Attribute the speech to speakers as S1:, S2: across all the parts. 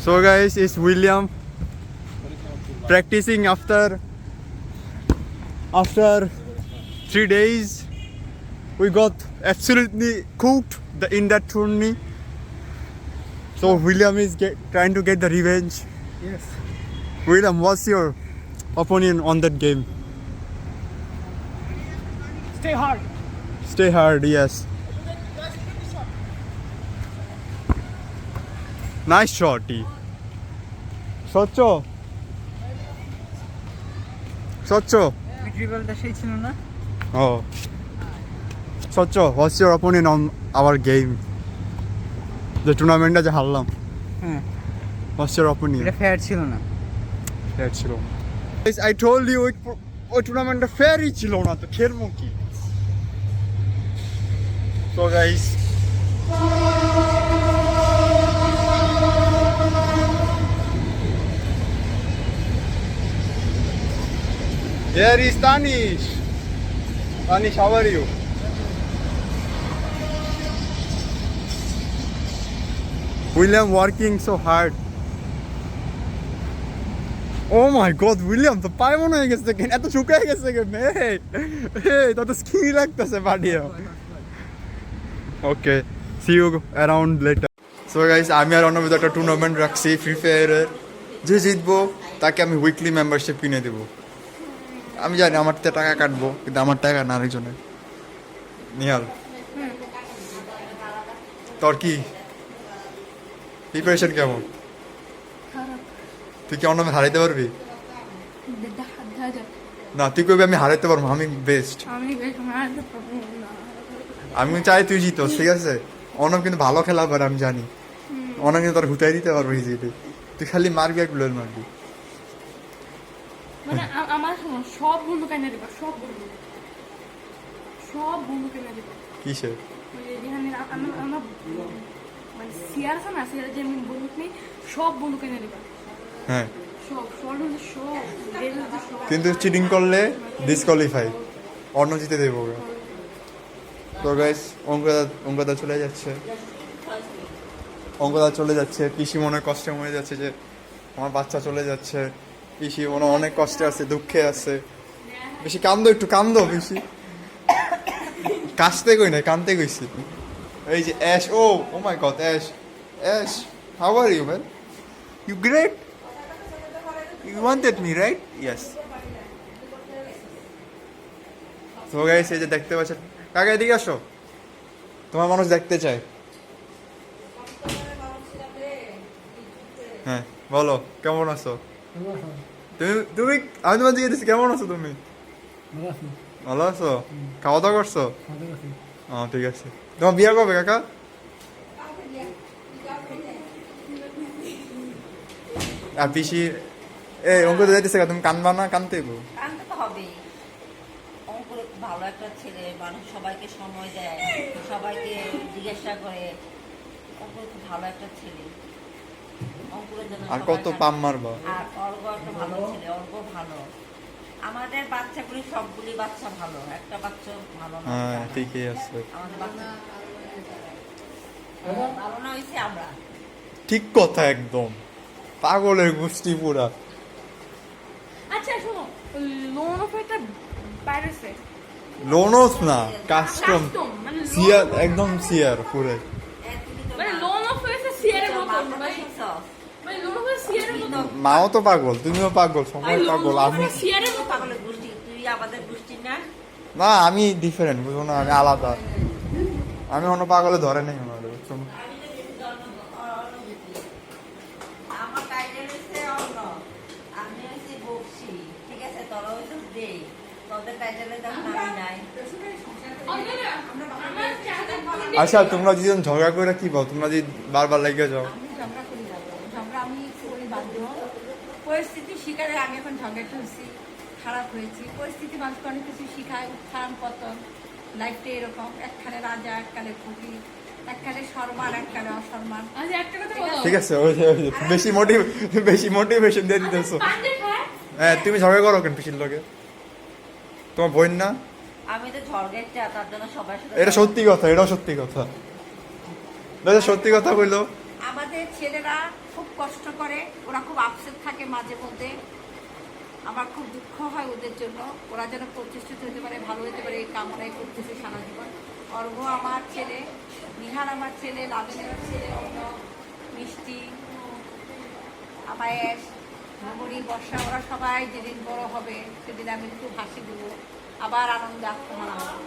S1: So guys, it's William practicing after 3 days. We got absolutely cooked in that tourney. So William is trying to get the revenge.
S2: Yes.
S1: William, what's your opinion on that game?
S2: Stay hard.
S1: Stay hard, yes. Nice shot, T. Socho.
S2: ড্রিবলটা সেই ছিল না?
S1: Oh. Socho, what's your opinion on our game? The tournament যে হারলাম.
S2: হ্যাঁ।
S1: What's your opinion?
S2: এটা fair ছিল না।
S1: Fair ছিল না। Guys, I told you ওই টুর্নামেন্টটা ফেয়ারই ছিল না তো খেলবো কি? So guys, here is Tanish. Tanish, how are you? William working so hard. Oh my god, William, তো পায় মনে হয়ে গেছে কেন এত শুকায় গেছে কেন এই তো স্কিনি লাগতেছে বাড়িয়া okay see you around later so guys আমি আর অন্য একটা টুর্নামেন্ট রাখছি ফ্রি ফায়ারের যে জিতবো তাকে আমি উইকলি মেম্বারশিপ কিনে দেবো আমি জানি আমার তো টাকা কাটবো কিন্তু আমার টাকা না আরেকজনের নিহাল তোর কি প্রিপারেশন কেমন তুই কি অন্য হারাইতে পারবি না তুই কবি আমি হারাইতে পারবো আমি বেস্ট আমি চাই তুই জিতো ঠিক আছে অনব কিন্তু ভালো খেলা পারে আমি জানি অনব কিন্তু তোর হুতাই দিতে পারবো ইজিলি তুই খালি মারবি আর গুলোর মারবি
S3: মানে আমার সব বন্ধু কেনে দিবা সব বন্ধু কেনে দিবা
S1: কিসে
S3: যেখানে আমার মানে সিয়ার আছে না সিয়ার যে বন্ধু নেই সব বন্ধু কেনে দিবা
S1: হ্যাঁ
S3: সব
S1: কিন্তু চিটিং করলে ডিসকোয়ালিফাই অন্য জিতে দেবো তো গাইস অঙ্কদা চলে যাচ্ছে পিসি মনে কষ্টে মরে যাচ্ছে যে আমার বাচ্চা চলে যাচ্ছে পিসি মনে অনেক কষ্টে আছে দুঃখে আছে বেশি একটু কান্দো বেশি কাশতে কই না কানতে কইছি এই যে Ash oh my god Ash how are you man you great You wanted me, right? Yes. So guys, এই যে দেখতে পাচ্ছেন কাকা এদিকে আসো তোমার মানুষ দেখতে চায় হ্যাঁ বলো কেমন আছো তুমি আমি তোমার দিকে দিচ্ছি কেমন আছো তুমি ভালো আছো খাওয়া দাওয়া করছো ঠিক আছে তোমার বিয়ে কবে কাকা আর পিসি এই অঙ্ক যাইতেছে তুমি কানবা না কানতে
S4: কানতে তো হবে অঙ্কুর ভালো একটা ছেলে মানুষ সবাইকে সময় দেয় সবাইকে জিজ্ঞাসা করে অঙ্কুর খুব ভালো একটা ছেলে অঙ্কুরের জন্য
S1: আর কত পাম মারবা
S4: আর অর্ঘ একটা ভালো ছেলে অর্ঘ ভালো আমাদের বাচ্চাগুলি সবগুলি বাচ্চা ভালো একটা বাচ্চা ভালো না
S1: হ্যাঁ ঠিকই আছে
S4: আমাদের বাচ্চা ভালো না হয়েছে আমরা
S1: ঠিক কথা একদম পাগলের গোষ্ঠী পুরা
S3: আচ্ছা শোনো লোন অফ একটা বাইরেছে
S1: লোনস না কাস্টম
S3: মানে
S1: সিয়ার একদম সিয়ার পুরো
S3: মানে লোন অফ হয়েছে সিয়ারের মতো মানে লোন অফ সিয়ারের মতো
S1: মাও তো পাগল তুমিও পাগল সবাই পাগল আমি
S3: সিয়ারের মতো
S4: পাগলের গোষ্ঠী তুই আমাদের গোষ্ঠী না
S1: না আমি ডিফারেন্ট বুঝো না আমি আলাদা আমি অন্য পাগলে ধরে নেই ওনার বুঝছো
S4: আমার টাইটেল হচ্ছে অন্য আমি হচ্ছে বক্সি ঠিক আছে তোরা হচ্ছে দে তোদের টাইটেলে তখন আমি নাই
S1: আচ্ছা তোমরা দুজন ঝগড়া করে কি বল তোমরা যদি বারবার লেগে যাও
S5: পরিস্থিতি শিকারে আমি এখন ঝগড়া হচ্ছি খারাপ হয়েছি পরিস্থিতি মানুষকে অনেক কিছু শিখায় উত্থান পতন লাইফটা এরকম একখানে রাজা এককালে ফকির এককালে সম্মান এককালে অসম্মান
S3: আচ্ছা একটা কথা বলো
S1: ঠিক আছে ওই বেশি মোটিভেশন দিয়ে দিতেছো হ্যাঁ তুমি ঝগড়া করো কেন পিছিয়ে লোকে তোমার বোন না
S4: আমি তো ঝড়গেটটা তার জন্য সবার সাথে
S1: এটা সত্যি কথা এটাও সত্যি কথা সত্যি কথা কইলো
S5: আমাদের ছেলেরা খুব কষ্ট করে, ওরা খুব আপসেট থাকে মাঝে মধ্যে। আমার খুব দুঃখ হয় ওদের জন্য। ওরা যেন প্রতিষ্ঠিত হতে পারে, ভালো হতে পারে, এই কামনাই করতেছে সারা জীবন। অর্ঘ আমার ছেলে, নিহার আমার ছেলে, লাদেন আমার ছেলে, অন্য মিষ্টি, আবায়েশ, নগরী, বর্ষা, ওরা সবাই যেদিন বড় হবে সেদিন আমি একটু হাসি দেবো, আবার আনন্দে আত্মহারা হবো।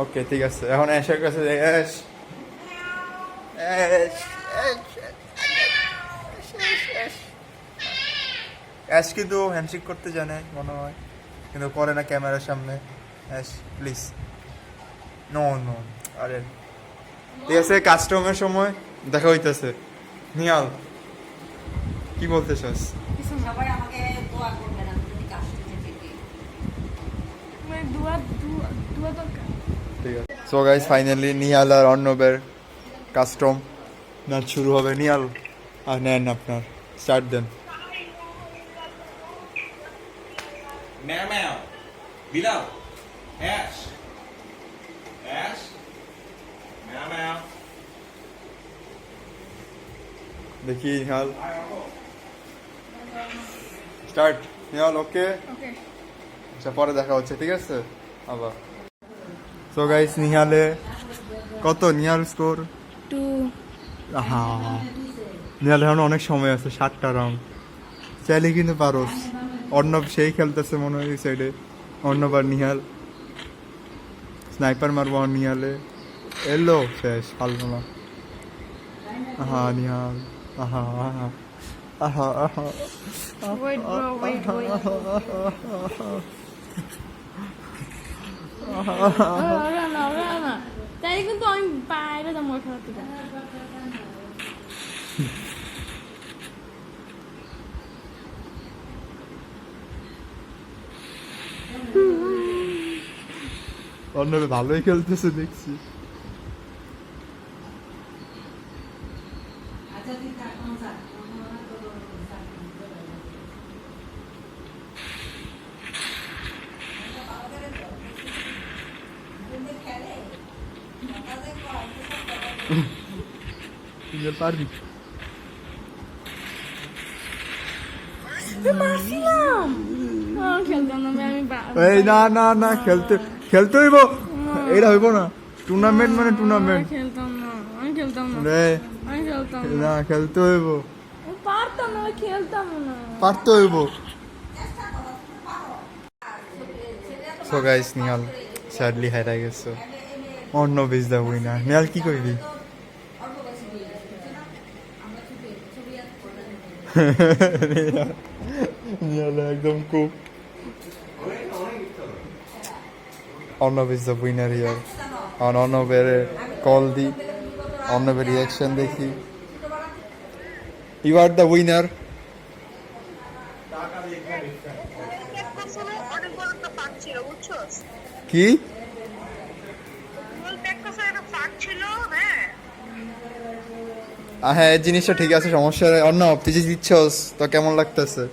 S1: ওকে ঠিক আছে, এখন অ্যাশের কাছে যাই। অ্যাশ অ্যাশ অ্যাশ অ্যাশ কিন্তু হ্যান্ডশেক করতে জানে মনে হয়, কিন্তু করে না ক্যামেরার সামনে। Ash please, no no. আরে ঠিক আছে, কাস্টমের সময় দেখা হইতেছে। নিয়াল কি বলতে চাস?
S4: সবাই আমাকে দোয়া করবেন, আমি যদি কাস্টমে থেকে।
S3: মানে দুয়া দরকার।
S1: ঠিক আছে, সো গাইস ফাইনালি নিয়াল আর অর্ণবের কাস্টম নাচ শুরু হবে। নিয়াল আর নেন আপনার, স্টার্ট দেন।
S6: Meow meow. Below. Ash. Ash. Meow meow.
S1: দেখি নিহাল, স্টার্ট। নিহাল ওকে,
S3: ওকে।
S1: আচ্ছা পরে দেখা হচ্ছে, ঠিক আছে আবার। সো গাইস নিহালে কত? নিহাল স্কোর
S3: 2
S1: হ্যাঁ, নিহাল এখন অনেক সময় আছে, 7টা রাউন্ড চাইলে কিন্তু পারোস। অর্ণব সেই খেলতেছে মনে হয় এই সাইডে। অর্ণব আর নিহাল স্নাইপার মারবো আর নিহালে এলো, শেষ পারলো না। আহা নিহাল, আহা আহা আহা আহা
S3: ওয়েট ব্রো, ওয়েট না তাই কিন্তু আমি বাইরে যাবো খেলা থেকে।
S1: অর্ণব ভালোই খেলতেছে দেখছি। তুই পারবি?
S3: মারছিলাম, খেলতাম না আমি।
S1: এই না না না, খেলতে খেলতে হইব, এটা হইব না। টুর্নামেন্ট মানে টুর্নামেন্ট
S3: খেলতাম না, আমি খেলতাম না,
S1: রে।
S3: আমি খেলতাম না,
S1: না খেলতে হইব,
S3: আমি পারতাম না, আমি খেলতাম না।
S1: পারতে হইব। সো গাইস নিহাল স্যাডলি হারা গেছে। Arnab is the winner. Nihal কি কইবি? নিহাল একদম cook. Arnab is the winner here. আর অর্ণবের কল দি, অর্ণবের রিয়াকশন দেখি। You are the winner. কি? হ্যাঁ এই জিনিসটা ঠিক আছে, সমস্যা নেই। অর্ণব তুই যে দিচ্ছস তো কেমন লাগতেছে?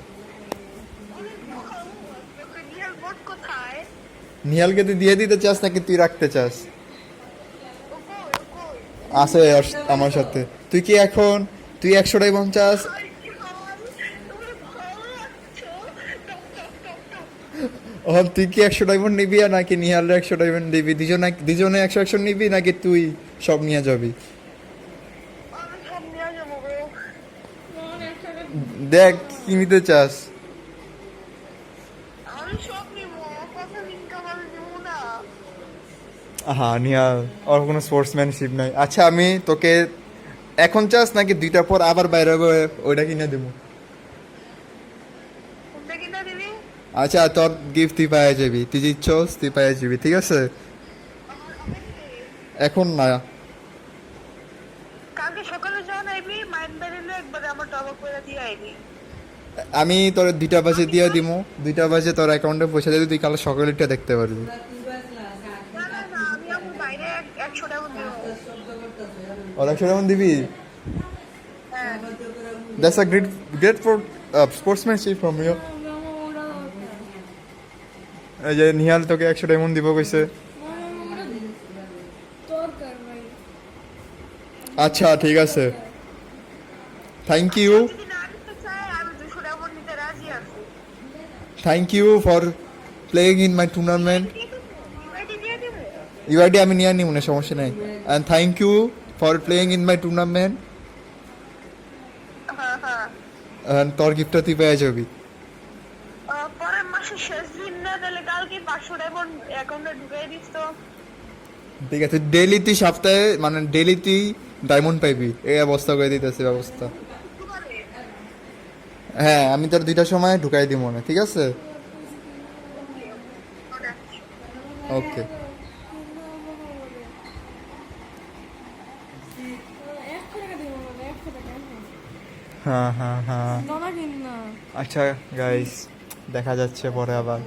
S1: নিহালকে তুই দিয়ে দিতে চাস নাকি তুই রাখতে চাস? আছে আমার সাথে। তুই কি এখন তুই 100টাই চাস? তুই কি 100 ডায়মন্ড নিবি আর নাকি নিহাল 100 ডায়মন্ড দিবি? দুজনে 100 নিবি নাকি তুই সব নিয়ে যাবি? দেখ কি নিতে চাস। হ্যাঁ নিহাল, ওর কোনো স্পোর্টসম্যানশিপ নাই। আচ্ছা আমি তোকে এখন চাস নাকি 2টা পর আবার বাইরে হবে ওইটা কিনে দেবো? আচ্ছা তোর গিফট তুই পাওয়া যাবি, তুই দিচ্ছস তুই পাওয়া যাবি, ঠিক আছে? এখন না, আমি তোর 2টা বাজে দিয়ে দিব। 2টা বাজে তোর অ্যাকাউন্টে পয়সা দিবি, তুই কাল সকালেরটা দেখতে পারবি। ওর 100 ডায়মন্ড দিবি? That's a great for sportsmanship from you. এই যে নিহাল তোকে 100 ডায়মন্ড দিব কইছে। আচ্ছা ঠিক আছে, থ্যাংক ইউ,
S7: যদি না দিতে চাই আমি 200 ডায়মন্ড নিতে রাজি আছি।
S1: Thank you for playing in my tournament.
S7: এটি দিয়ে দিবে?
S1: ইউআইডি আমি নিয়ে নিব না, সমস্যা নাই। And thank you for playing in my tournament.
S7: হ্যাঁ হ্যাঁ।
S1: অ্যান্ড তোর গিফটটা তুই পেয়ে যাবি।
S7: পরের মাসে শেষ দিন না দিলে কালকে 500 ডায়মন্ড অ্যাকাউন্টে ঢুকিয়ে দিস তো।
S1: ঠিক আছে, ডেলি তুই সপ্তাহে মানে ডেলি তুই ডায়মন্ড পাইবি, এই অবস্থা করে দিতেছে ব্যবস্থা। হ্যাঁ, আমি তোর 2টার সময় ঢুকাই দিব মনে, ঠিক আছে? ওকে। হ্যাঁ হ্যাঁ হ্যাঁ, আচ্ছা গাইস, দেখা যাচ্ছে পরে আবার।